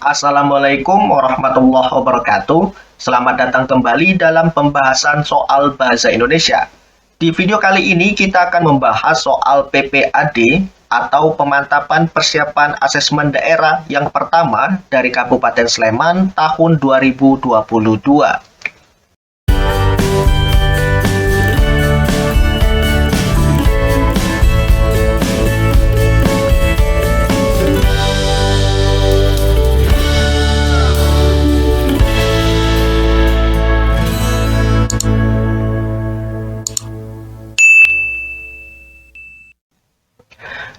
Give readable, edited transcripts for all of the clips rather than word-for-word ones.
Assalamualaikum warahmatullahi wabarakatuh. Selamat datang kembali dalam pembahasan soal bahasa Indonesia. Di video kali ini kita akan membahas soal PPAD atau pemantapan persiapan asesmen daerah yang pertama dari Kabupaten Sleman tahun 2022.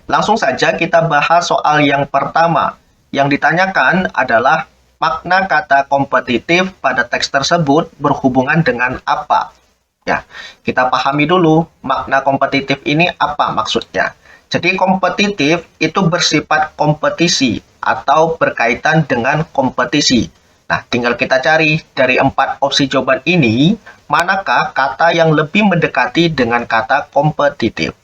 Langsung saja kita bahas soal yang pertama. Yang ditanyakan adalah makna kata kompetitif pada teks tersebut berhubungan dengan apa? Ya, kita pahami dulu makna kompetitif ini apa maksudnya. Jadi kompetitif itu bersifat kompetisi atau berkaitan dengan kompetisi. Nah, tinggal kita cari dari 4 opsi jawaban ini, manakah kata yang lebih mendekati dengan kata kompetitif.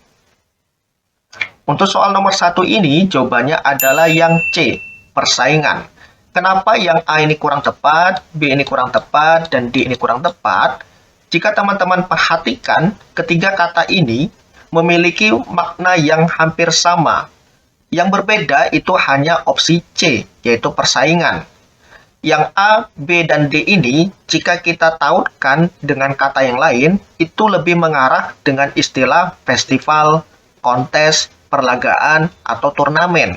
Untuk soal nomor 1 ini, jawabannya adalah yang C, persaingan. Kenapa yang A ini kurang tepat, B ini kurang tepat, dan D ini kurang tepat? Jika teman-teman perhatikan, ketiga kata ini memiliki makna yang hampir sama. Yang berbeda itu hanya opsi C, yaitu persaingan. Yang A, B, dan D ini, jika kita tautkan dengan kata yang lain, itu lebih mengarah dengan istilah festival, kontes, perlagaan, atau turnamen.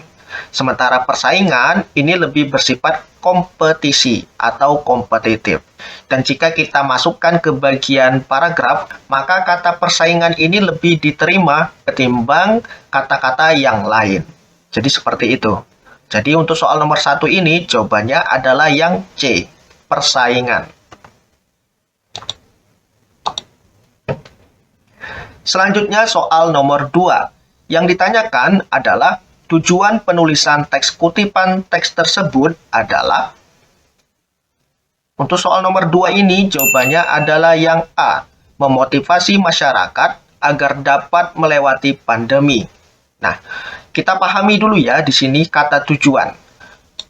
Sementara persaingan ini lebih bersifat kompetisi atau kompetitif. Dan jika kita masukkan ke bagian paragraf, maka kata persaingan ini lebih diterima ketimbang kata-kata yang lain. Jadi seperti itu. Jadi untuk soal nomor 1 ini jawabannya adalah yang C, persaingan. Selanjutnya soal nomor 2. Yang ditanyakan adalah tujuan penulisan teks kutipan teks tersebut adalah. Untuk soal nomor 2 ini jawabannya adalah yang A, memotivasi masyarakat agar dapat melewati pandemi. Nah, kita pahami dulu ya di sini kata tujuan.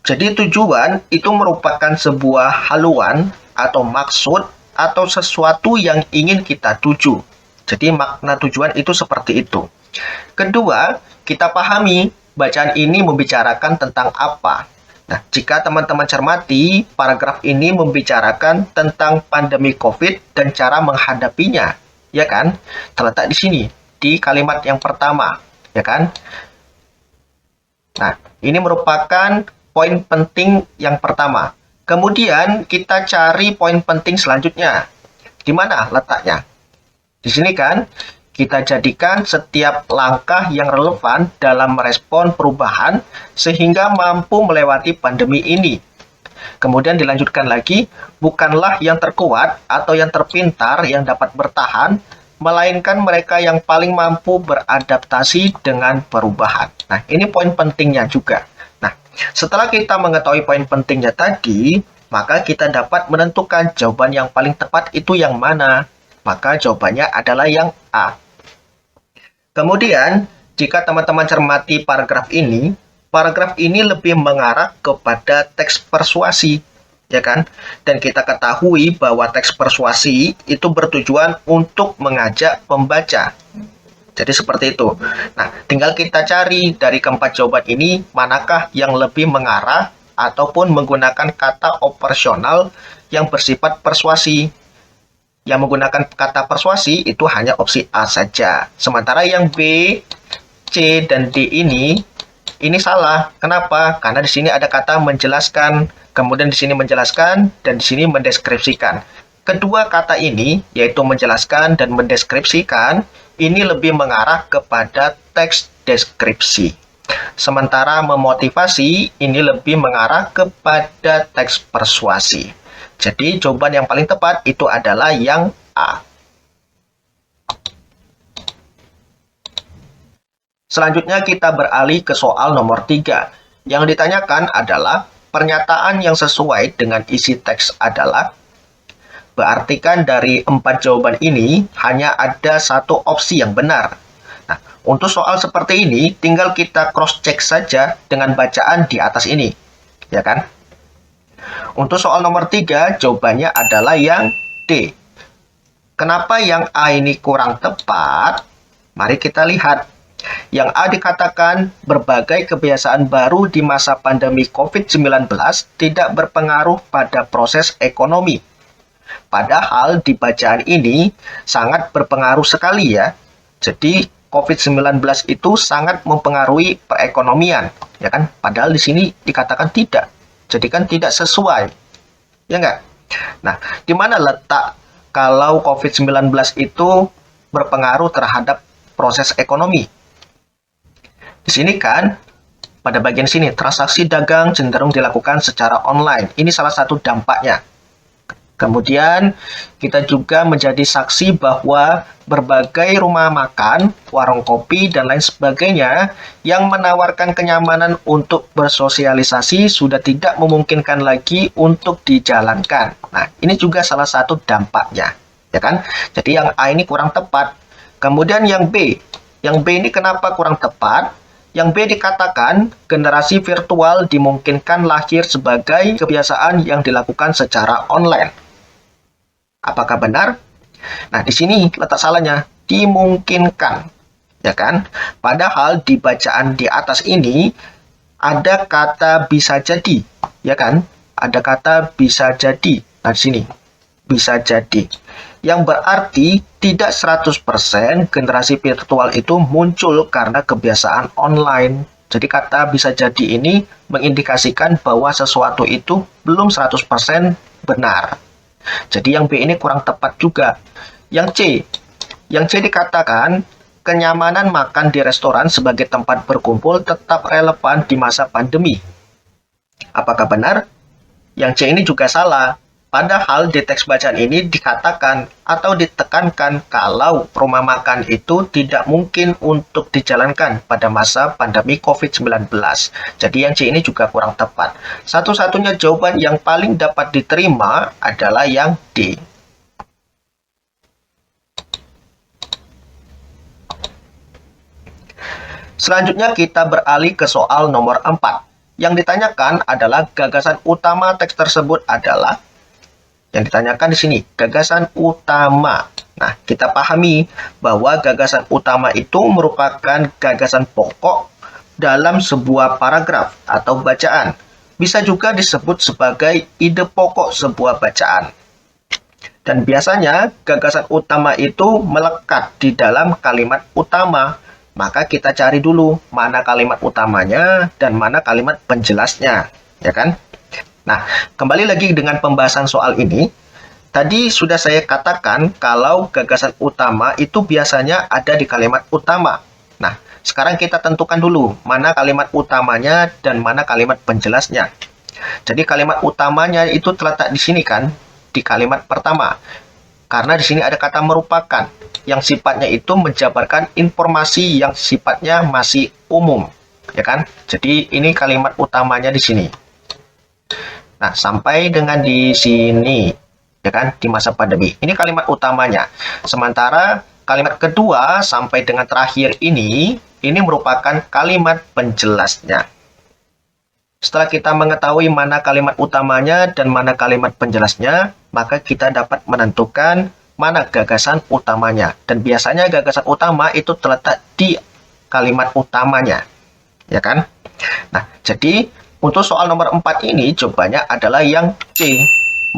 Jadi tujuan itu merupakan sebuah haluan atau maksud atau sesuatu yang ingin kita tuju. Jadi makna tujuan itu seperti itu. Kedua, kita pahami bacaan ini membicarakan tentang apa. Nah, jika teman-teman cermati, paragraf ini membicarakan tentang pandemi COVID dan cara menghadapinya, ya kan? Terletak di sini, di kalimat yang pertama, ya kan? Nah, ini merupakan poin penting yang pertama. Kemudian kita cari poin penting selanjutnya. Di mana letaknya? Di sini kan? Kita jadikan setiap langkah yang relevan dalam merespon perubahan sehingga mampu melewati pandemi ini. Kemudian dilanjutkan lagi, bukanlah yang terkuat atau yang terpintar yang dapat bertahan, melainkan mereka yang paling mampu beradaptasi dengan perubahan. Nah, ini poin pentingnya juga. Nah, setelah kita mengetahui poin pentingnya tadi, maka kita dapat menentukan jawaban yang paling tepat itu yang mana. Maka jawabannya adalah yang A. Kemudian, jika teman-teman cermati paragraf ini lebih mengarah kepada teks persuasi, ya kan? Dan kita ketahui bahwa teks persuasi itu bertujuan untuk mengajak pembaca. Jadi seperti itu. Nah, tinggal kita cari dari keempat jawaban ini, manakah yang lebih mengarah ataupun menggunakan kata operasional yang bersifat persuasi. Yang menggunakan kata persuasi itu hanya opsi A saja. Sementara yang B, C, dan D ini salah. Kenapa? Karena di sini ada kata menjelaskan, kemudian di sini menjelaskan, dan di sini mendeskripsikan. Kedua kata ini, yaitu menjelaskan dan mendeskripsikan, ini lebih mengarah kepada teks deskripsi. Sementara memotivasi, ini lebih mengarah kepada teks persuasi. Jadi jawaban yang paling tepat itu adalah yang A. Selanjutnya kita beralih ke soal nomor 3. Yang ditanyakan adalah pernyataan yang sesuai dengan isi teks adalah. Berarti kan dari 4 jawaban ini hanya ada satu opsi yang benar. Nah, untuk soal seperti ini tinggal kita cross check saja dengan bacaan di atas ini. Ya kan? Untuk soal nomor 3, jawabannya adalah yang D. Kenapa yang A ini kurang tepat? Mari kita lihat. Yang A dikatakan berbagai kebiasaan baru di masa pandemi COVID-19 tidak berpengaruh pada proses ekonomi. Padahal di bacaan ini sangat berpengaruh sekali ya. Jadi COVID-19 itu sangat mempengaruhi perekonomian, ya kan? Padahal di sini dikatakan tidak. Jadi kan tidak sesuai. Ya enggak? Nah, di mana letak kalau COVID-19 itu berpengaruh terhadap proses ekonomi? Di sini kan, pada bagian sini, transaksi dagang cenderung dilakukan secara online. Ini salah satu dampaknya. Kemudian, kita juga menjadi saksi bahwa berbagai rumah makan, warung kopi, dan lain sebagainya yang menawarkan kenyamanan untuk bersosialisasi sudah tidak memungkinkan lagi untuk dijalankan. Nah, ini juga salah satu dampaknya, ya kan? Jadi yang A ini kurang tepat. Kemudian yang B. Yang B ini kenapa kurang tepat? Yang B dikatakan generasi virtual dimungkinkan lahir sebagai kebiasaan yang dilakukan secara online. Apakah benar? Nah, di sini letak salahnya, dimungkinkan. Ya kan? Padahal di bacaan di atas ini ada kata bisa jadi, ya kan? Ada kata bisa jadi. Nah, di sini bisa jadi. Yang berarti tidak 100% generasi virtual itu muncul karena kebiasaan online. Jadi kata bisa jadi ini mengindikasikan bahwa sesuatu itu belum 100% benar. Jadi yang B ini kurang tepat juga. Yang C dikatakan kenyamanan makan di restoran sebagai tempat berkumpul tetap relevan di masa pandemi. Apakah benar? Yang C ini juga salah. Padahal di teks bacaan ini dikatakan atau ditekankan kalau rumah makan itu tidak mungkin untuk dijalankan pada masa pandemi COVID-19. Jadi yang C ini juga kurang tepat. Satu-satunya jawaban yang paling dapat diterima adalah yang D. Selanjutnya kita beralih ke soal nomor 4. Yang ditanyakan adalah gagasan utama teks tersebut adalah. Yang ditanyakan di sini, gagasan utama. Nah, kita pahami bahwa gagasan utama itu merupakan gagasan pokok dalam sebuah paragraf atau bacaan. Bisa juga disebut sebagai ide pokok sebuah bacaan. Dan biasanya gagasan utama itu melekat di dalam kalimat utama. Maka kita cari dulu mana kalimat utamanya dan mana kalimat penjelasnya, ya kan? Nah, kembali lagi dengan pembahasan soal ini. Tadi sudah saya katakan kalau gagasan utama itu biasanya ada di kalimat utama. Nah, sekarang kita tentukan dulu mana kalimat utamanya dan mana kalimat penjelasnya. Jadi kalimat utamanya itu terletak di sini kan, di kalimat pertama. Karena di sini ada kata merupakan, yang sifatnya itu menjabarkan informasi yang sifatnya masih umum, ya kan? Jadi ini kalimat utamanya di sini. Nah, sampai dengan di sini, ya kan, di masa pandemi. Ini kalimat utamanya. Sementara kalimat kedua sampai dengan terakhir ini merupakan kalimat penjelasnya. Setelah kita mengetahui mana kalimat utamanya dan mana kalimat penjelasnya, maka kita dapat menentukan mana gagasan utamanya. Dan biasanya gagasan utama itu terletak di kalimat utamanya, ya kan? Nah, jadi untuk soal nomor 4 ini jawabannya adalah yang C.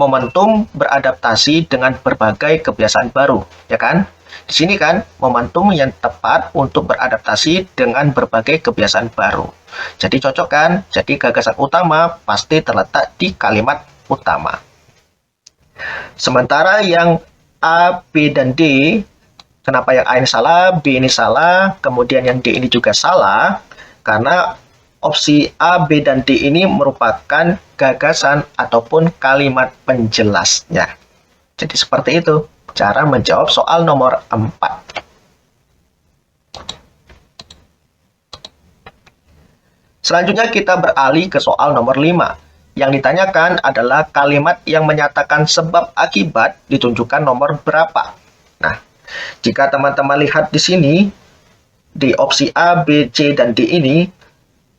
Momentum beradaptasi dengan berbagai kebiasaan baru, ya kan? Di sini kan momentum yang tepat untuk beradaptasi dengan berbagai kebiasaan baru. Jadi cocok kan? Jadi gagasan utama pasti terletak di kalimat utama. Sementara yang A, B, dan D, kenapa yang A ini salah, B ini salah, kemudian yang D ini juga salah? Karena opsi A, B, dan D ini merupakan gagasan ataupun kalimat penjelasnya. Jadi seperti itu cara menjawab soal nomor 4. Selanjutnya kita beralih ke soal nomor 5. Yang ditanyakan adalah kalimat yang menyatakan sebab akibat ditunjukkan nomor berapa. Nah, jika teman-teman lihat di sini, di opsi A, B, C, dan D ini,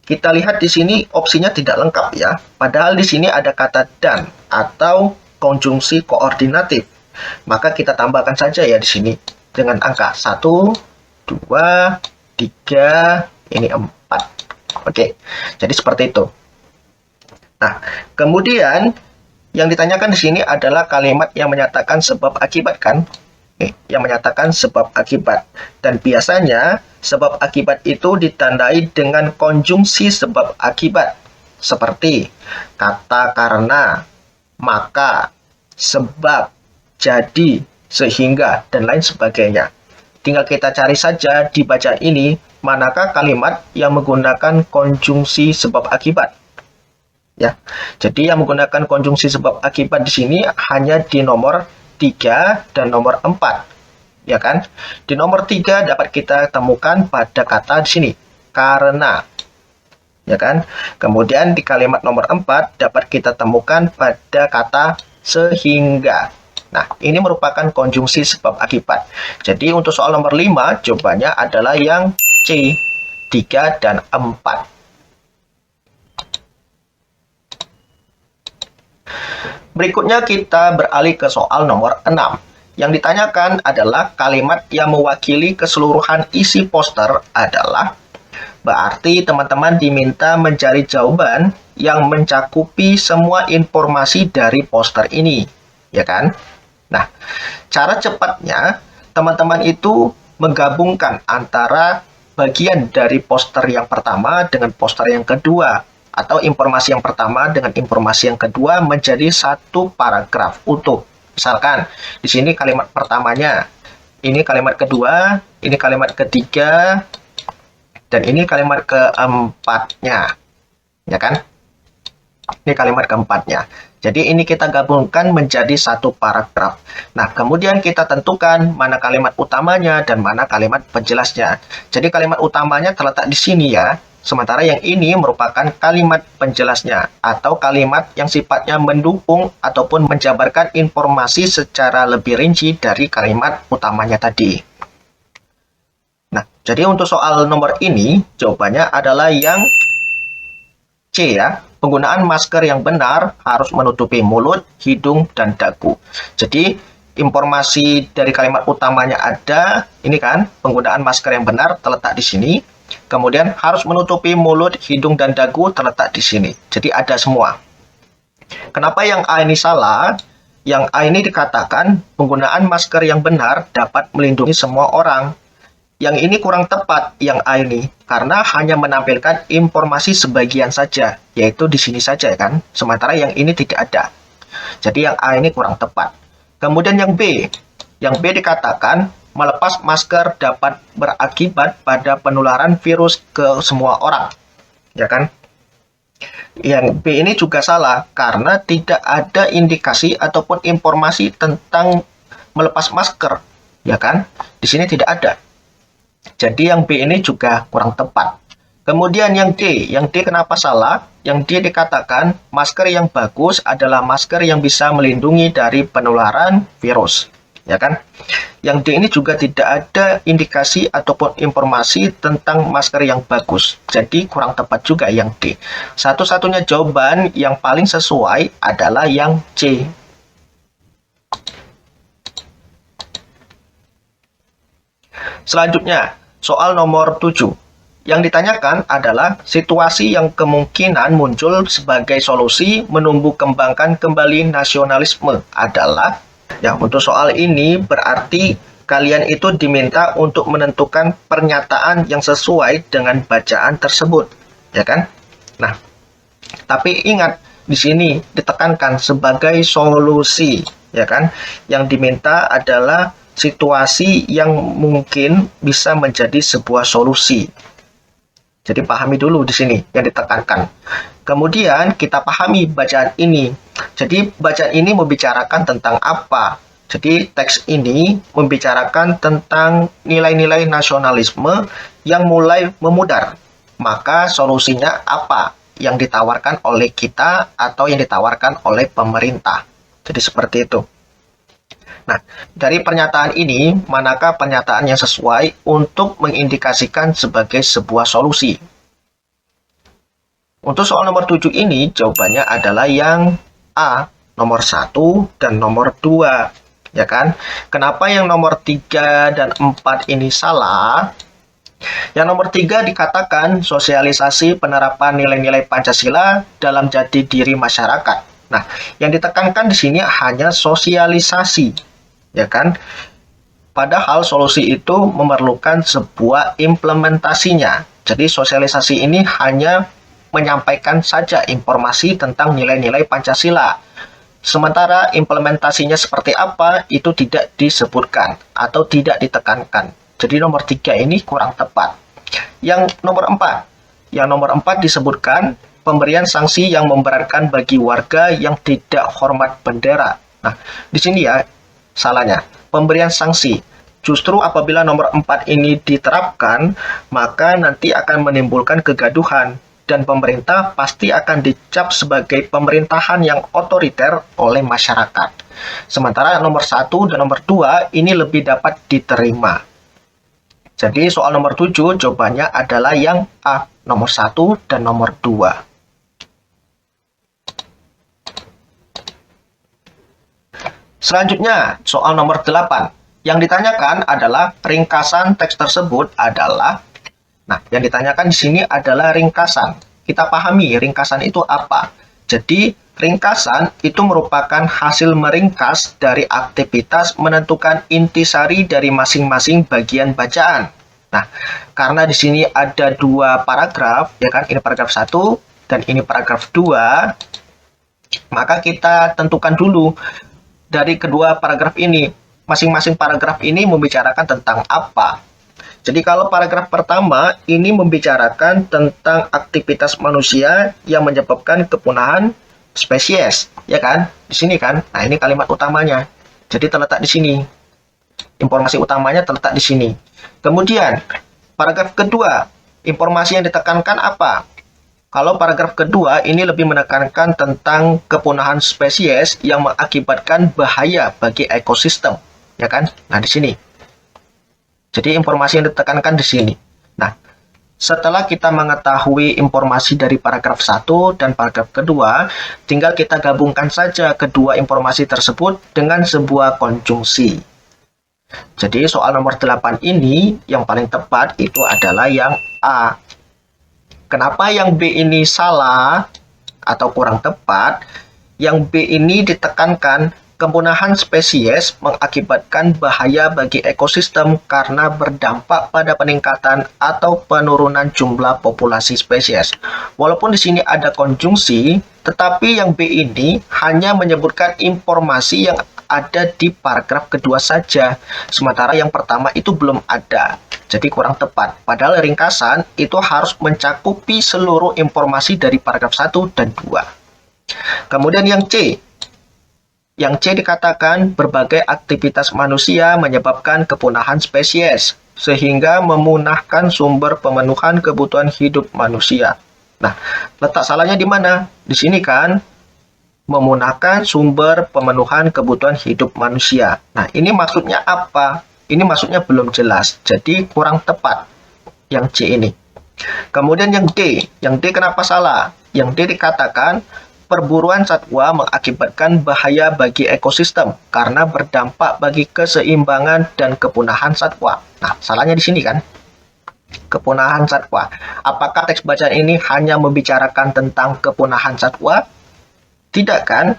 kita lihat di sini opsinya tidak lengkap ya. Padahal di sini ada kata dan atau konjungsi koordinatif. Maka kita tambahkan saja ya di sini dengan angka 1, 2, 3, ini 4. Oke, jadi seperti itu. Nah, kemudian yang ditanyakan di sini adalah kalimat yang menyatakan sebab akibat kan? Yang menyatakan sebab akibat. Dan biasanya sebab akibat itu ditandai dengan konjungsi sebab akibat. Seperti kata karena, maka, sebab, jadi, sehingga, dan lain sebagainya. Tinggal kita cari saja di bacaan ini, manakah kalimat yang menggunakan konjungsi sebab akibat. Ya, jadi yang menggunakan konjungsi sebab akibat di sini hanya di nomor 3 dan nomor 4. Ya kan? Di nomor 3 dapat kita temukan pada kata di sini, karena. Ya kan? Kemudian di kalimat nomor 4 dapat kita temukan pada kata sehingga. Nah, ini merupakan konjungsi sebab akibat. Jadi untuk soal nomor 5 jawabannya adalah yang C, 3 dan 4. Berikutnya kita beralih ke soal nomor 6. Yang ditanyakan adalah kalimat yang mewakili keseluruhan isi poster adalah, berarti teman-teman diminta mencari jawaban yang mencakupi semua informasi dari poster ini, ya kan? Nah, cara cepatnya teman-teman itu menggabungkan antara bagian dari poster yang pertama dengan poster yang kedua, atau informasi yang pertama dengan informasi yang kedua menjadi satu paragraf utuh. Misalkan, di sini kalimat pertamanya, ini kalimat kedua, ini kalimat ketiga, dan ini kalimat keempatnya. Ya kan? Ini kalimat keempatnya. Jadi ini kita gabungkan menjadi satu paragraf. Nah, kemudian kita tentukan mana kalimat utamanya dan mana kalimat penjelasnya. Jadi kalimat utamanya terletak di sini ya. Sementara yang ini merupakan kalimat penjelasnya atau kalimat yang sifatnya mendukung ataupun menjabarkan informasi secara lebih rinci dari kalimat utamanya tadi. Nah, jadi untuk soal nomor ini jawabannya adalah yang C ya. Penggunaan masker yang benar harus menutupi mulut, hidung, dan dagu. Jadi informasi dari kalimat utamanya ada, ini kan penggunaan masker yang benar terletak di sini. Kemudian harus menutupi mulut, hidung, dan dagu terletak di sini. Jadi ada semua. Kenapa yang A ini salah? Yang A ini dikatakan penggunaan masker yang benar dapat melindungi semua orang. Yang ini kurang tepat, yang A ini. Karena hanya menampilkan informasi sebagian saja. Yaitu di sini saja kan. Sementara yang ini tidak ada. Jadi yang A ini kurang tepat. Kemudian yang B. Yang B dikatakan melepas masker dapat berakibat pada penularan virus ke semua orang. Ya kan? Yang B ini juga salah karena tidak ada indikasi ataupun informasi tentang melepas masker. Ya kan? Di sini tidak ada. Jadi yang B ini juga kurang tepat. Kemudian yang D. Yang D kenapa salah? Yang D dikatakan masker yang bagus adalah masker yang bisa melindungi dari penularan virus. Ya kan? Yang D ini juga tidak ada indikasi ataupun informasi tentang masker yang bagus. Jadi kurang tepat juga yang D. Satu-satunya jawaban yang paling sesuai adalah yang C. Selanjutnya, soal nomor 7. Yang ditanyakan adalah situasi yang kemungkinan muncul sebagai solusi menumbuh kembangkan kembali nasionalisme adalah. Ya, untuk soal ini berarti kalian itu diminta untuk menentukan pernyataan yang sesuai dengan bacaan tersebut, ya kan? Nah, tapi ingat di sini ditekankan sebagai solusi, ya kan? Yang diminta adalah situasi yang mungkin bisa menjadi sebuah solusi. Jadi pahami dulu di sini yang ditekankan. Kemudian kita pahami bacaan ini. Jadi bacaan ini membicarakan tentang apa? Jadi teks ini membicarakan tentang nilai-nilai nasionalisme yang mulai memudar. Maka solusinya apa yang ditawarkan oleh kita atau yang ditawarkan oleh pemerintah? Jadi seperti itu. Nah, dari pernyataan ini, manakah pernyataan yang sesuai untuk mengindikasikan sebagai sebuah solusi? Untuk soal nomor 7 ini, jawabannya adalah yang A, nomor 1 dan nomor 2. Ya kan? Kenapa yang nomor 3 dan 4 ini salah? Yang nomor 3 dikatakan sosialisasi penerapan nilai-nilai Pancasila dalam jati diri masyarakat. Nah, yang ditekankan di sini hanya sosialisasi, ya kan? Padahal solusi itu memerlukan sebuah implementasinya. Jadi sosialisasi ini hanya menyampaikan saja informasi tentang nilai-nilai Pancasila. Sementara implementasinya seperti apa itu tidak disebutkan atau tidak ditekankan. Jadi nomor 3 ini kurang tepat. Yang nomor 4. Yang nomor 4 disebutkan pemberian sanksi yang memberatkan bagi warga yang tidak hormat bendera. Nah, di sini ya salahnya. Pemberian sanksi. Justru apabila nomor 4 ini diterapkan, maka nanti akan menimbulkan kegaduhan. Dan pemerintah pasti akan dicap sebagai pemerintahan yang otoriter oleh masyarakat. Sementara nomor 1 dan nomor 2 ini lebih dapat diterima. Jadi soal nomor 7 jawabannya adalah yang A, nomor 1 dan nomor 2. Selanjutnya, soal nomor 8. Yang ditanyakan adalah ringkasan teks tersebut adalah. Nah, yang ditanyakan di sini adalah ringkasan. Kita pahami ringkasan itu apa. Jadi, ringkasan itu merupakan hasil meringkas dari aktivitas menentukan intisari dari masing-masing bagian bacaan. Nah, karena di sini ada 2 paragraf, ya kan? Ini paragraf 1 dan ini paragraf 2. Maka kita tentukan dulu dari kedua paragraf ini. Masing-masing paragraf ini membicarakan tentang apa. Jadi kalau paragraf pertama ini membicarakan tentang aktivitas manusia yang menyebabkan kepunahan spesies, ya kan? Di sini kan. Nah, ini kalimat utamanya. Jadi terletak di sini. Informasi utamanya terletak di sini. Kemudian, paragraf kedua, informasi yang ditekankan apa? Kalau paragraf kedua ini lebih menekankan tentang kepunahan spesies yang mengakibatkan bahaya bagi ekosistem, ya kan? Nah, di sini. Jadi informasi yang ditekankan di sini. Nah, setelah kita mengetahui informasi dari paragraf 1 dan paragraf kedua, tinggal kita gabungkan saja kedua informasi tersebut dengan sebuah konjungsi. Jadi soal nomor 8 ini yang paling tepat itu adalah yang A. Kenapa yang B ini salah atau kurang tepat? Yang B ini ditekankan kepunahan spesies mengakibatkan bahaya bagi ekosistem karena berdampak pada peningkatan atau penurunan jumlah populasi spesies. Walaupun di sini ada konjungsi, tetapi yang B ini hanya menyebutkan informasi yang ada di paragraf kedua saja, sementara yang pertama itu belum ada. Jadi kurang tepat. Padahal ringkasan itu harus mencakupi seluruh informasi dari paragraf 1 dan 2. Kemudian yang C. Yang C dikatakan berbagai aktivitas manusia menyebabkan kepunahan spesies, sehingga memunahkan sumber pemenuhan kebutuhan hidup manusia. Nah, letak salahnya di mana? Di sini kan, memunahkan sumber pemenuhan kebutuhan hidup manusia. Nah, ini maksudnya apa? Ini maksudnya belum jelas, jadi kurang tepat yang C ini. Kemudian yang D. Yang D kenapa salah? Yang D dikatakan perburuan satwa mengakibatkan bahaya bagi ekosistem karena berdampak bagi keseimbangan dan kepunahan satwa. Nah, salahnya di sini kan. Kepunahan satwa. Apakah teks bacaan ini hanya membicarakan tentang kepunahan satwa? Tidak kan?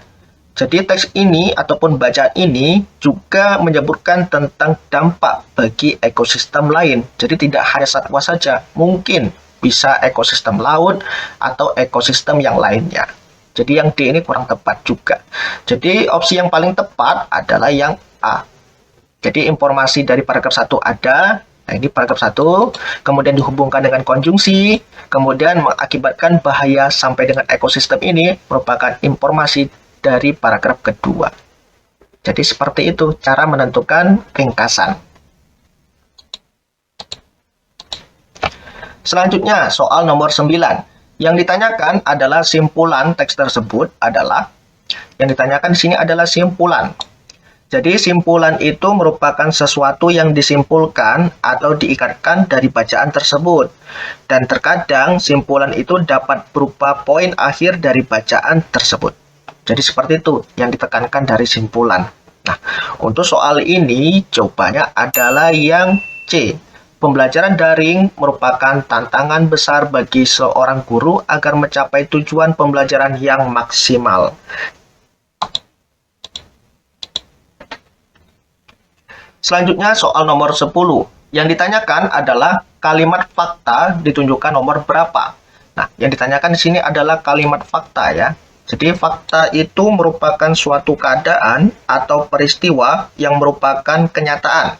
Jadi teks ini ataupun bacaan ini juga menyebutkan tentang dampak bagi ekosistem lain. Jadi tidak hanya satwa saja, mungkin bisa ekosistem laut atau ekosistem yang lainnya. Jadi yang D ini kurang tepat juga. Jadi opsi yang paling tepat adalah yang A. Jadi informasi dari paragraf 1 ada. Nah, ini paragraf 1. Kemudian dihubungkan dengan konjungsi. Kemudian mengakibatkan bahaya sampai dengan ekosistem ini merupakan informasi dari paragraf kedua. Jadi seperti itu cara menentukan ringkasan. Selanjutnya soal nomor 9. Yang ditanyakan adalah simpulan teks tersebut adalah, yang ditanyakan di sini adalah simpulan. Jadi simpulan itu merupakan sesuatu yang disimpulkan atau diikatkan dari bacaan tersebut. Dan terkadang simpulan itu dapat berupa poin akhir dari bacaan tersebut. Jadi seperti itu yang ditekankan dari simpulan. Nah, untuk soal ini jawabannya adalah yang C. Pembelajaran daring merupakan tantangan besar bagi seorang guru agar mencapai tujuan pembelajaran yang maksimal. Selanjutnya soal nomor 10. Yang ditanyakan adalah kalimat fakta ditunjukkan nomor berapa. Nah, yang ditanyakan di sini adalah kalimat fakta ya. Jadi fakta itu merupakan suatu keadaan atau peristiwa yang merupakan kenyataan.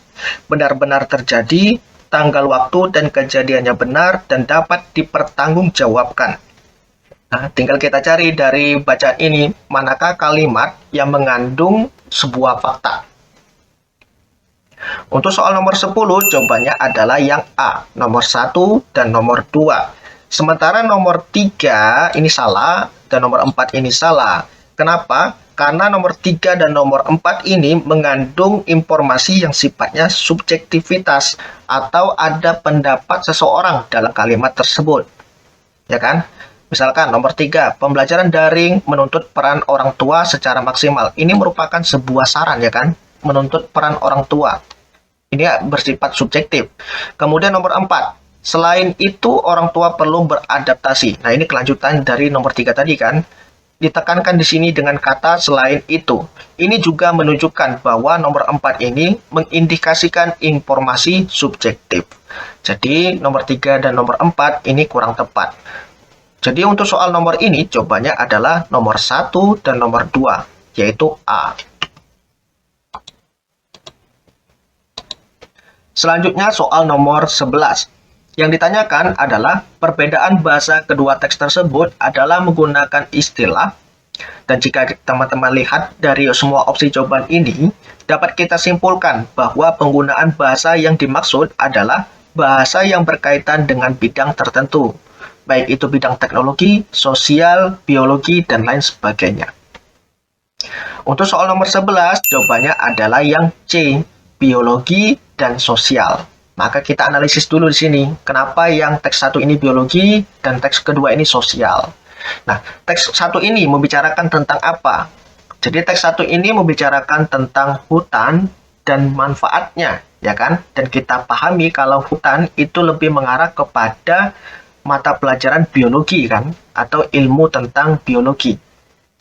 Benar-benar terjadi, tanggal waktu dan kejadiannya benar dan dapat dipertanggungjawabkan. Nah, tinggal kita cari dari bacaan ini manakah kalimat yang mengandung sebuah fakta. Untuk soal nomor 10, jawabannya adalah yang A, nomor 1 dan nomor 2. Sementara nomor 3 ini salah dan nomor 4 ini salah. Kenapa? Karena nomor 3 dan nomor 4 ini mengandung informasi yang sifatnya subjektivitas atau ada pendapat seseorang dalam kalimat tersebut. Ya kan? Misalkan nomor 3, pembelajaran daring menuntut peran orang tua secara maksimal. Ini merupakan sebuah saran ya kan? Menuntut peran orang tua. Ini bersifat subjektif. Kemudian nomor 4, selain itu orang tua perlu beradaptasi. Nah, ini kelanjutan dari nomor 3 tadi kan. Ditekankan di sini dengan kata selain itu. Ini juga menunjukkan bahwa nomor 4 ini mengindikasikan informasi subjektif. Jadi nomor 3 dan nomor 4 ini kurang tepat. Jadi untuk soal nomor ini jawabannya adalah nomor 1 dan nomor 2, yaitu A. Selanjutnya soal nomor 11. Yang ditanyakan adalah perbedaan bahasa kedua teks tersebut adalah menggunakan istilah. Dan jika teman-teman lihat dari semua opsi jawaban ini, dapat kita simpulkan bahwa penggunaan bahasa yang dimaksud adalah bahasa yang berkaitan dengan bidang tertentu. Baik itu bidang teknologi, sosial, biologi, dan lain sebagainya. Untuk soal nomor 11, jawabannya adalah yang C, biologi dan sosial. Maka kita analisis dulu di sini. Kenapa yang teks 1 ini biologi dan teks kedua ini sosial? Nah, teks 1 ini membicarakan tentang apa? Jadi teks 1 ini membicarakan tentang hutan dan manfaatnya, ya kan? Dan kita pahami kalau hutan itu lebih mengarah kepada mata pelajaran biologi kan, atau ilmu tentang biologi.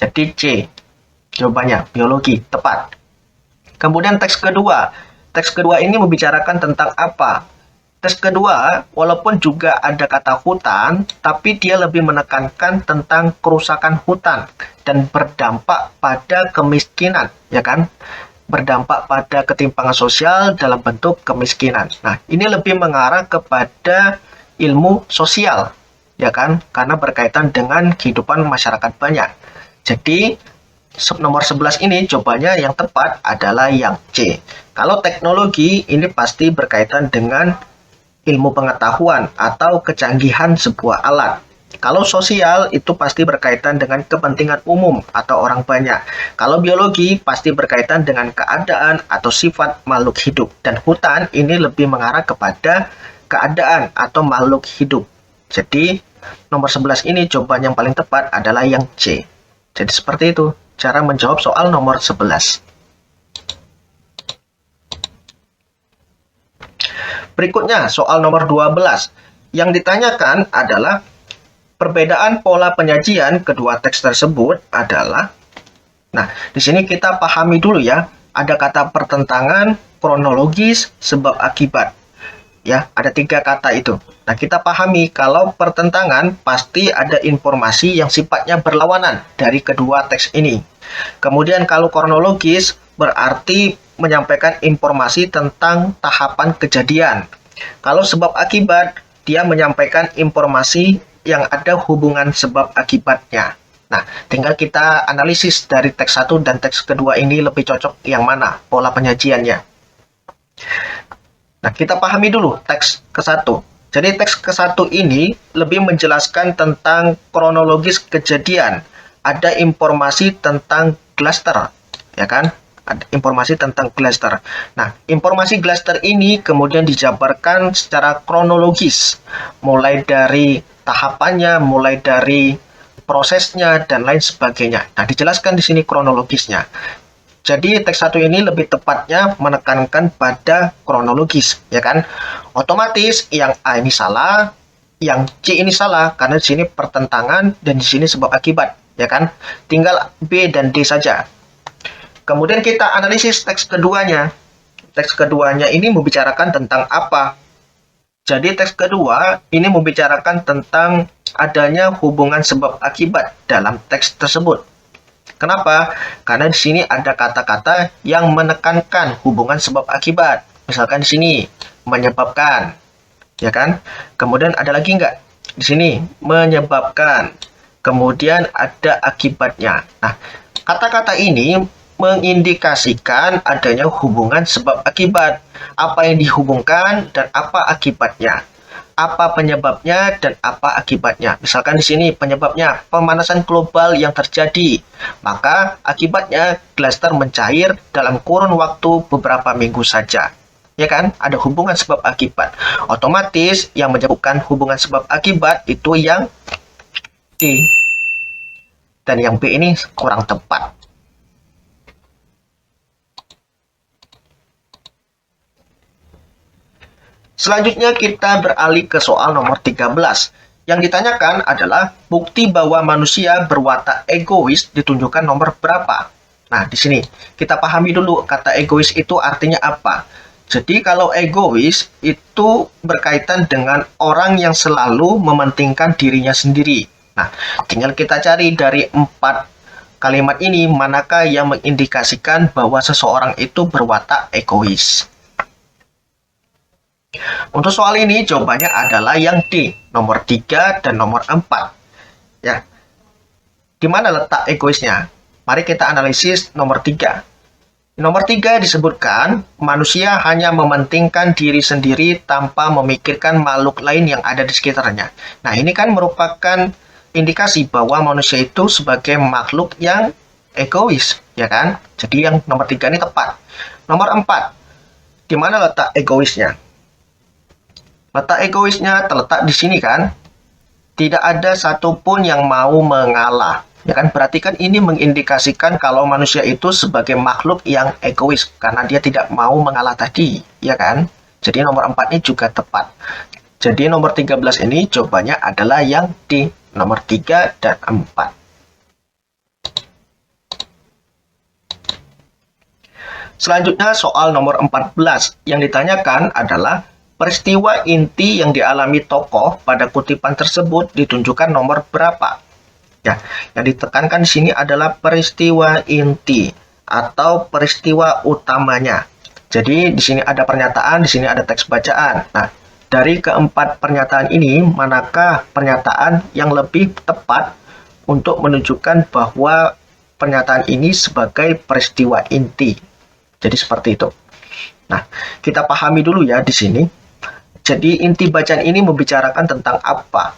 Jadi C, jawabannya biologi, tepat. Kemudian teks kedua. Teks kedua ini membicarakan tentang apa? Teks kedua, walaupun juga ada kata hutan, tapi dia lebih menekankan tentang kerusakan hutan dan berdampak pada kemiskinan, ya kan? Berdampak pada ketimpangan sosial dalam bentuk kemiskinan. Nah, ini lebih mengarah kepada ilmu sosial, ya kan? Karena berkaitan dengan kehidupan masyarakat banyak. Jadi, nomor 11 ini jawabannya yang tepat adalah yang C. Kalau teknologi ini pasti berkaitan dengan ilmu pengetahuan atau kecanggihan sebuah alat. Kalau sosial itu pasti berkaitan dengan kepentingan umum atau orang banyak. Kalau biologi pasti berkaitan dengan keadaan atau sifat makhluk hidup. Dan hutan ini lebih mengarah kepada keadaan atau makhluk hidup. Jadi nomor 11 ini jawaban yang paling tepat adalah yang C. Jadi seperti itu cara menjawab soal nomor 11. Berikutnya, soal nomor 12. Yang ditanyakan adalah perbedaan pola penyajian kedua teks tersebut adalah. Nah, di sini kita pahami dulu ya, ada kata pertentangan, kronologis, sebab akibat. Ya, ada 3 kata itu. Nah, kita pahami kalau pertentangan pasti ada informasi yang sifatnya berlawanan dari kedua teks ini. Kemudian kalau kronologis berarti menyampaikan informasi tentang tahapan kejadian. Kalau sebab akibat, dia menyampaikan informasi yang ada hubungan sebab akibatnya. Nah, tinggal kita analisis dari teks 1 dan teks kedua ini lebih cocok yang mana pola penyajiannya. Nah, kita pahami dulu teks ke-1. Jadi teks ke-1 ini lebih menjelaskan tentang kronologis kejadian. Ada informasi tentang klaster, ya kan? ada informasi tentang Gloucester. Nah, informasi Gloucester ini kemudian dijabarkan secara kronologis, mulai dari tahapannya, mulai dari prosesnya, dan lain sebagainya. Nah, dijelaskan di sini kronologisnya. Jadi teks 1 ini lebih tepatnya menekankan pada kronologis, ya kan? Otomatis yang A ini salah, yang C ini salah karena di sini pertentangan dan di sini sebab akibat, ya kan? Tinggal B dan D saja. Kemudian kita analisis teks keduanya. Teks keduanya ini membicarakan tentang apa? Jadi teks kedua ini membicarakan tentang adanya hubungan sebab akibat dalam teks tersebut. Kenapa? Karena di sini ada kata-kata yang menekankan hubungan sebab akibat. Misalkan di sini menyebabkan, ya kan? Kemudian ada lagi nggak? Di sini menyebabkan. Kemudian ada akibatnya. Nah, kata-kata ini mengindikasikan adanya hubungan sebab akibat. Apa yang dihubungkan dan apa akibatnya. Apa penyebabnya dan apa akibatnya. Misalkan di sini penyebabnya pemanasan global yang terjadi. Maka akibatnya Gloucester mencair dalam kurun waktu beberapa minggu saja. Ya kan? Ada hubungan sebab akibat. Otomatis yang menyebutkan hubungan sebab akibat itu yang D. Dan yang B ini kurang tepat. Selanjutnya kita beralih ke soal nomor 13. Yang ditanyakan adalah bukti bahwa manusia berwatak egois ditunjukkan nomor berapa. Nah, di sini kita pahami dulu kata egois itu artinya apa. Jadi kalau egois itu berkaitan dengan orang yang selalu mementingkan dirinya sendiri. Nah, tinggal kita cari dari 4 kalimat ini manakah yang mengindikasikan bahwa seseorang itu berwatak egois. Untuk soal ini jawabannya adalah yang D, nomor 3 dan nomor 4. Ya. Di mana letak egoisnya? Mari kita analisis nomor 3. Nomor 3 disebutkan manusia hanya mementingkan diri sendiri tanpa memikirkan makhluk lain yang ada di sekitarnya. Nah, ini kan merupakan indikasi bahwa manusia itu sebagai makhluk yang egois, ya kan? Jadi yang nomor 3 ini tepat. Nomor 4. Di mana letak egoisnya? Letak egoisnya terletak di sini kan. Tidak ada satupun yang mau mengalah. Ya kan, berarti kan ini mengindikasikan kalau manusia itu sebagai makhluk yang egois karena dia tidak mau mengalah tadi, ya kan? Jadi nomor 4 ini juga tepat. Jadi nomor 13 ini jawabannya adalah yang D, nomor 3 dan 4. Selanjutnya soal nomor 14. Yang ditanyakan adalah peristiwa inti yang dialami tokoh pada kutipan tersebut ditunjukkan nomor berapa? Ya, yang ditekankan di sini adalah peristiwa inti atau peristiwa utamanya. Jadi di sini ada pernyataan, di sini ada teks bacaan. Nah, dari keempat pernyataan ini, manakah pernyataan yang lebih tepat untuk menunjukkan bahwa pernyataan ini sebagai peristiwa inti? Jadi seperti itu. Nah, kita pahami dulu ya di sini. Jadi inti bacaan ini membicarakan tentang apa?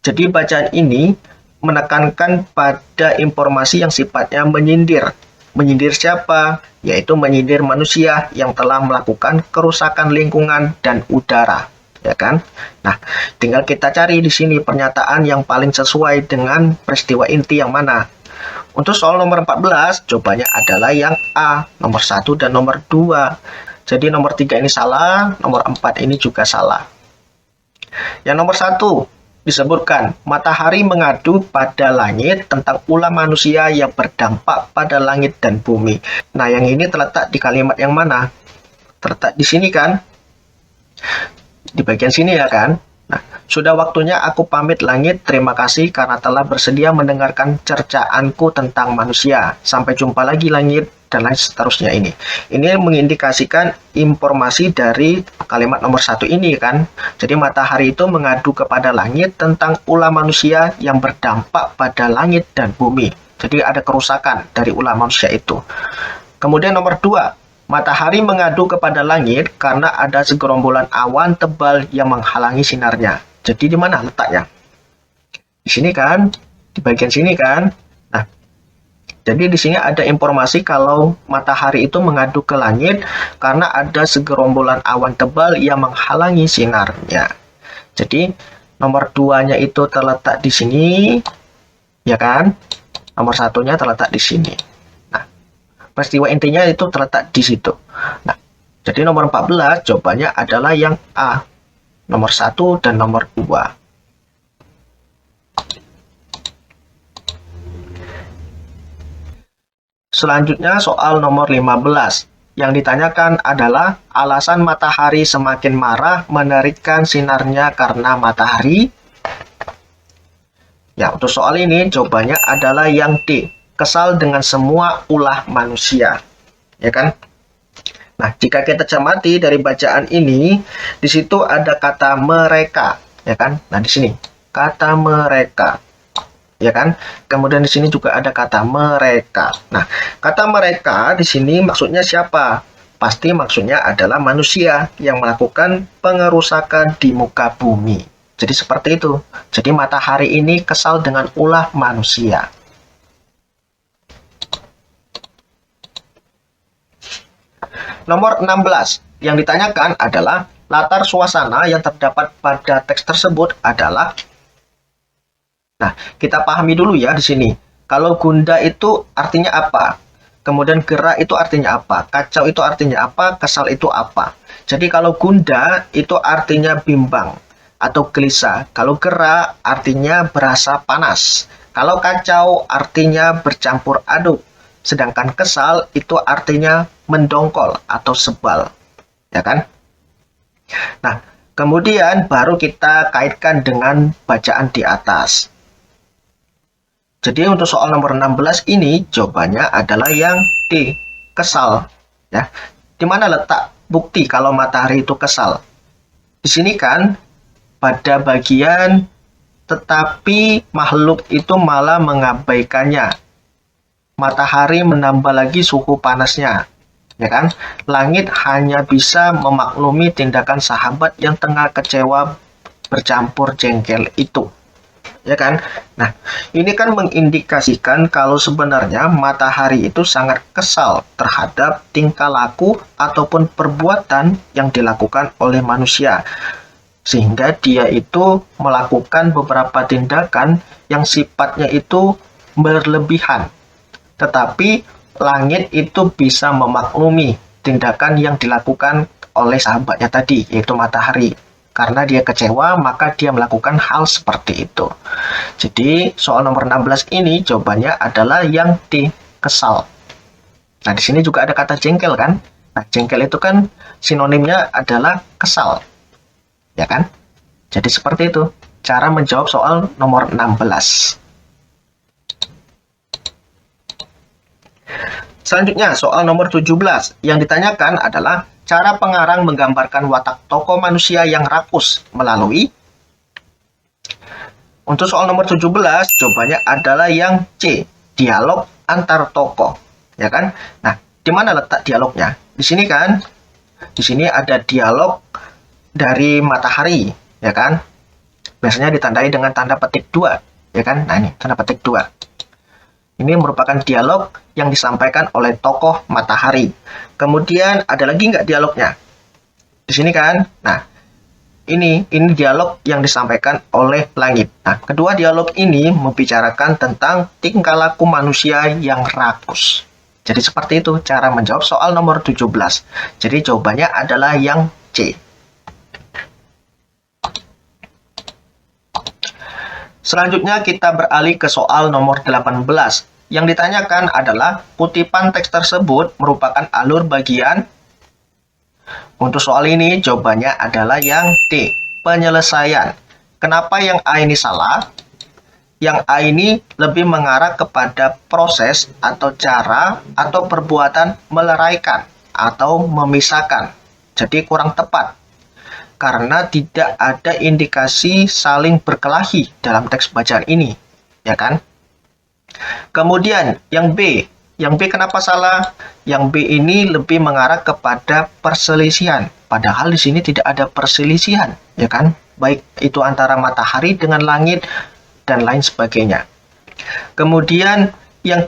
Jadi bacaan ini menekankan pada informasi yang sifatnya menyindir. Menyindir siapa? Yaitu menyindir manusia yang telah melakukan kerusakan lingkungan dan udara, ya kan? Nah, tinggal kita cari di sini pernyataan yang paling sesuai dengan peristiwa inti yang mana. Untuk soal nomor 14, jawabannya adalah yang A, nomor 1 dan nomor 2. Jadi nomor 3 ini salah, nomor 4 ini juga salah. Yang nomor 1 disebutkan, matahari mengadu pada langit tentang ulah manusia yang berdampak pada langit dan bumi. Nah, yang ini terletak di kalimat yang mana? Terletak di sini kan? Di bagian sini ya kan? Nah, sudah waktunya aku pamit langit, terima kasih karena telah bersedia mendengarkan cercaanku tentang manusia. Sampai jumpa lagi langit, dan lain seterusnya ini. Ini mengindikasikan informasi dari kalimat nomor 1 ini kan. Jadi matahari itu mengadu kepada langit tentang ulah manusia yang berdampak pada langit dan bumi. Jadi ada kerusakan dari ulah manusia itu. Kemudian nomor 2. Matahari mengadu kepada langit karena ada segerombolan awan tebal yang menghalangi sinarnya. Jadi di mana letaknya? Di sini kan? Di bagian sini kan? Nah, Jadi di sini ada informasi kalau matahari itu menghadap ke langit karena ada segerombolan awan tebal yang menghalangi sinarnya. Jadi nomor 2-nya itu terletak di sini, ya kan? Nomor 1-nya terletak di sini. Nah, peristiwa intinya itu terletak di situ. Nah, jadi nomor 14 jawabannya adalah yang A. Nomor 1 dan nomor 2. Selanjutnya soal nomor 15. Yang ditanyakan adalah alasan matahari semakin marah menarikkan sinarnya karena matahari. Ya, untuk soal ini jawabannya adalah yang D. Kesal dengan semua ulah manusia. Ya kan? Nah, jika kita cermati dari bacaan ini, di situ ada kata mereka, ya kan? Nah, di sini kata mereka. Ya kan? Kemudian di sini juga ada kata mereka. Nah, kata mereka di sini maksudnya siapa? Pasti maksudnya adalah manusia yang melakukan pengerusakan di muka bumi. Jadi seperti itu. Jadi matahari ini kesal dengan ulah manusia. Nomor 16. Yang ditanyakan adalah latar suasana yang terdapat pada teks tersebut adalah. Nah, kita pahami dulu ya di sini. Kalau gundah itu artinya apa? Kemudian gerak itu artinya apa? Kacau itu artinya apa? Kesal itu apa? Jadi kalau gundah itu artinya bimbang atau gelisah. Kalau gerak artinya berasa panas. Kalau kacau artinya bercampur aduk. Sedangkan kesal itu artinya mendongkol atau sebal. Ya kan? Nah, kemudian baru kita kaitkan dengan bacaan di atas. Jadi untuk soal nomor 16 ini jawabannya adalah yang D, kesal. Ya, di mana letak bukti kalau matahari itu kesal? Di sini kan pada bagian tetapi makhluk itu malah mengabaikannya. Matahari menambah lagi suhu panasnya. Ya kan? Langit hanya bisa memaklumi tindakan sahabat yang tengah kecewa bercampur jengkel itu. Ya kan? Nah, ini kan mengindikasikan kalau sebenarnya matahari itu sangat kesal terhadap tingkah laku ataupun perbuatan yang dilakukan oleh manusia. Sehingga dia itu melakukan beberapa tindakan yang sifatnya itu berlebihan. Tetapi langit itu bisa memaklumi tindakan yang dilakukan oleh sahabatnya tadi, yaitu matahari. Karena dia kecewa, maka dia melakukan hal seperti itu. Jadi, soal nomor 16 ini jawabannya adalah yang D, kesal. Nah, di sini juga ada kata jengkel kan? Nah, jengkel itu kan sinonimnya adalah kesal. Ya kan? Jadi seperti itu cara menjawab soal nomor 16. Selanjutnya, soal nomor 17. Yang ditanyakan adalah cara pengarang menggambarkan watak tokoh manusia yang rakus melalui. Untuk soal nomor 17, jawabannya adalah yang C, dialog antar tokoh. Ya kan? Nah, di mana letak dialognya? Di sini kan? Di sini ada dialog dari matahari, ya kan? Biasanya ditandai dengan tanda petik 2, ya kan? Nah, ini tanda petik 2. Ini merupakan dialog yang disampaikan oleh tokoh matahari. Kemudian ada lagi nggak dialognya? Di sini kan? Nah, ini dialog yang disampaikan oleh langit. Nah, kedua dialog ini membicarakan tentang tingkah laku manusia yang rakus. Jadi seperti itu cara menjawab soal nomor 17. Jadi jawabannya adalah yang C. Selanjutnya kita beralih ke soal nomor 18. Yang ditanyakan adalah kutipan teks tersebut merupakan alur bagian. Untuk soal ini jawabannya adalah yang D, penyelesaian. Kenapa yang A ini salah? Yang A ini lebih mengarah kepada proses atau cara atau perbuatan meleraikan atau memisahkan. Jadi kurang tepat. Karena tidak ada indikasi saling berkelahi dalam teks bacaan ini, ya kan? Kemudian yang B kenapa salah? Yang B ini lebih mengarah kepada perselisihan, padahal di sini tidak ada perselisihan, ya kan? Baik itu antara matahari dengan langit dan lain sebagainya. Kemudian Yang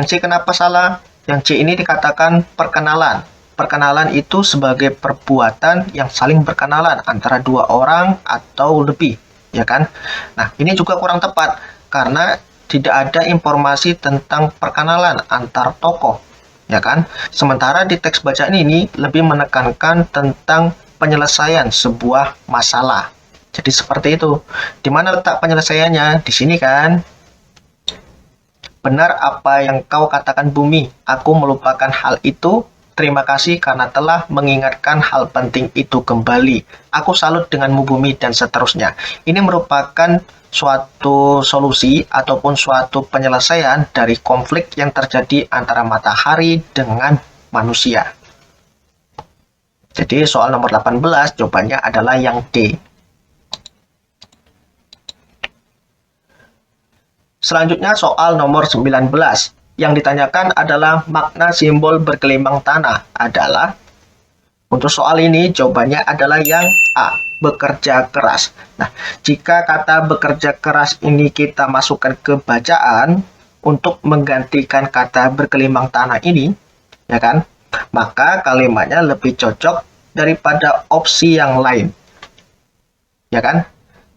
C kenapa salah? Yang C ini dikatakan perkenalan. Perkenalan itu sebagai perbuatan yang saling berkenalan antara dua orang atau lebih, ya kan? Nah, ini juga kurang tepat karena tidak ada informasi tentang perkenalan antar tokoh, ya kan? Sementara di teks bacaan ini lebih menekankan tentang penyelesaian sebuah masalah. Jadi seperti itu. Di mana letak penyelesaiannya? Di sini kan? Benar apa yang kau katakan Bumi, aku melupakan hal itu. Terima kasih karena telah mengingatkan hal penting itu kembali. Aku salut denganmu Bumi dan seterusnya. Ini merupakan suatu solusi ataupun suatu penyelesaian dari konflik yang terjadi antara matahari dengan manusia. Jadi soal nomor 18 jawabannya adalah yang D. Selanjutnya soal nomor 19. Yang ditanyakan adalah makna simbol bergelimang tanah adalah, untuk soal ini jawabannya adalah yang A, bekerja keras. Nah, jika kata bekerja keras ini kita masukkan ke bacaan untuk menggantikan kata bergelimang tanah ini, ya kan? Maka kalimatnya lebih cocok daripada opsi yang lain. Ya kan?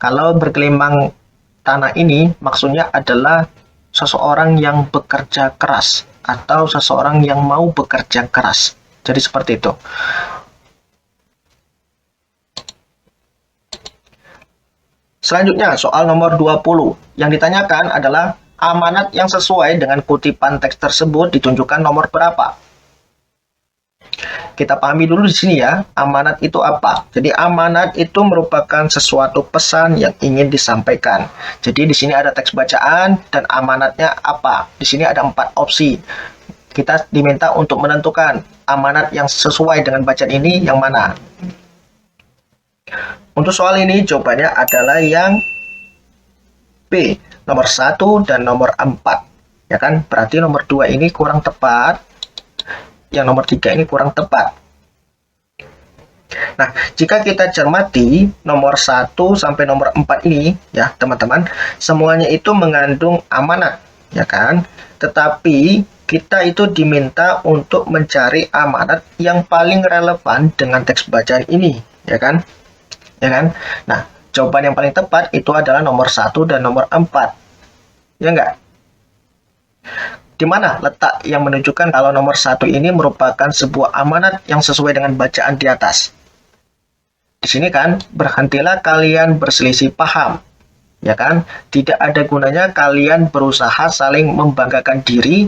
Kalau bergelimang tanah ini maksudnya adalah seseorang yang bekerja keras atau seseorang yang mau bekerja keras. Jadi seperti itu. Selanjutnya soal nomor 20. Yang ditanyakan adalah amanat yang sesuai dengan kutipan teks tersebut ditunjukkan nomor berapa? Kita pahami dulu di sini ya, amanat itu apa? Jadi amanat itu merupakan sesuatu pesan yang ingin disampaikan. Jadi di sini ada teks bacaan dan amanatnya apa? Di sini ada 4 opsi. Kita diminta untuk menentukan amanat yang sesuai dengan bacaan ini yang mana. Untuk soal ini jawabannya adalah yang B, nomor 1 dan nomor 4. Ya kan? Berarti nomor 2 ini kurang tepat. Yang nomor 3 ini kurang tepat. Nah, jika kita cermati nomor 1 sampai nomor 4 ini, ya teman-teman, semuanya itu mengandung amanat, ya kan? Tetapi kita itu diminta untuk mencari amanat yang paling relevan dengan teks bacaan ini, ya kan? Ya kan? Nah, jawaban yang paling tepat itu adalah nomor 1 dan nomor 4. Ya enggak? Di mana letak yang menunjukkan kalau nomor 1 ini merupakan sebuah amanat yang sesuai dengan bacaan di atas? Di sini kan, berhentilah kalian berselisih paham. Ya kan? Tidak ada gunanya kalian berusaha saling membanggakan diri.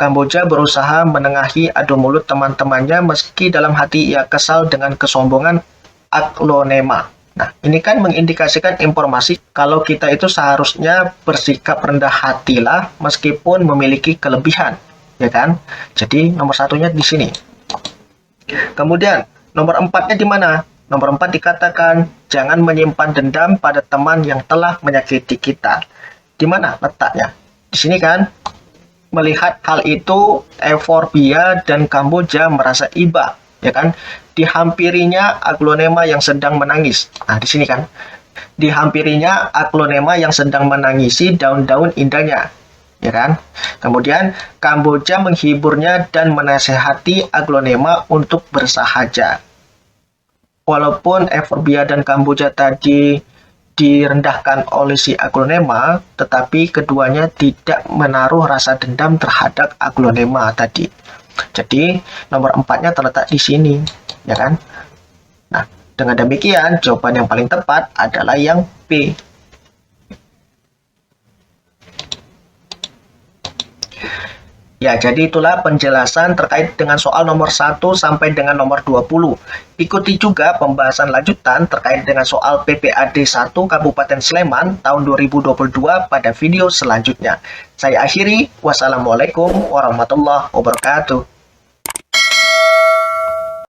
Kamboja berusaha menengahi adu mulut teman-temannya meski dalam hati ia kesal dengan kesombongan aglonema. Nah, ini kan mengindikasikan informasi kalau kita itu seharusnya bersikap rendah hatilah meskipun memiliki kelebihan, ya kan? Jadi nomor 1-nya di sini. Kemudian nomor 4-nya di mana? Nomor 4 dikatakan jangan menyimpan dendam pada teman yang telah menyakiti kita. Di mana letaknya? Di sini kan? Melihat hal itu, Euphorbia dan Kamboja merasa iba, ya kan? Dihampirinya aglonema yang sedang menangis. Nah, di sini kan. Dihampirinya aglonema yang sedang menangisi daun-daun indahnya. Ya kan? Kemudian Kamboja menghiburnya dan menasehati aglonema untuk bersahaja. Walaupun Euphorbia dan Kamboja tadi direndahkan oleh si aglonema, tetapi keduanya tidak menaruh rasa dendam terhadap aglonema tadi. Jadi nomor 4-nya terletak di sini. Ya kan? Nah, dengan demikian jawaban yang paling tepat adalah yang B. Ya, jadi itulah penjelasan terkait dengan soal nomor 1 sampai dengan nomor 20. Ikuti juga pembahasan lanjutan terkait dengan soal PPAD 1 Kabupaten Sleman tahun 2022 pada video selanjutnya. Saya akhiri, wassalamualaikum warahmatullahi wabarakatuh.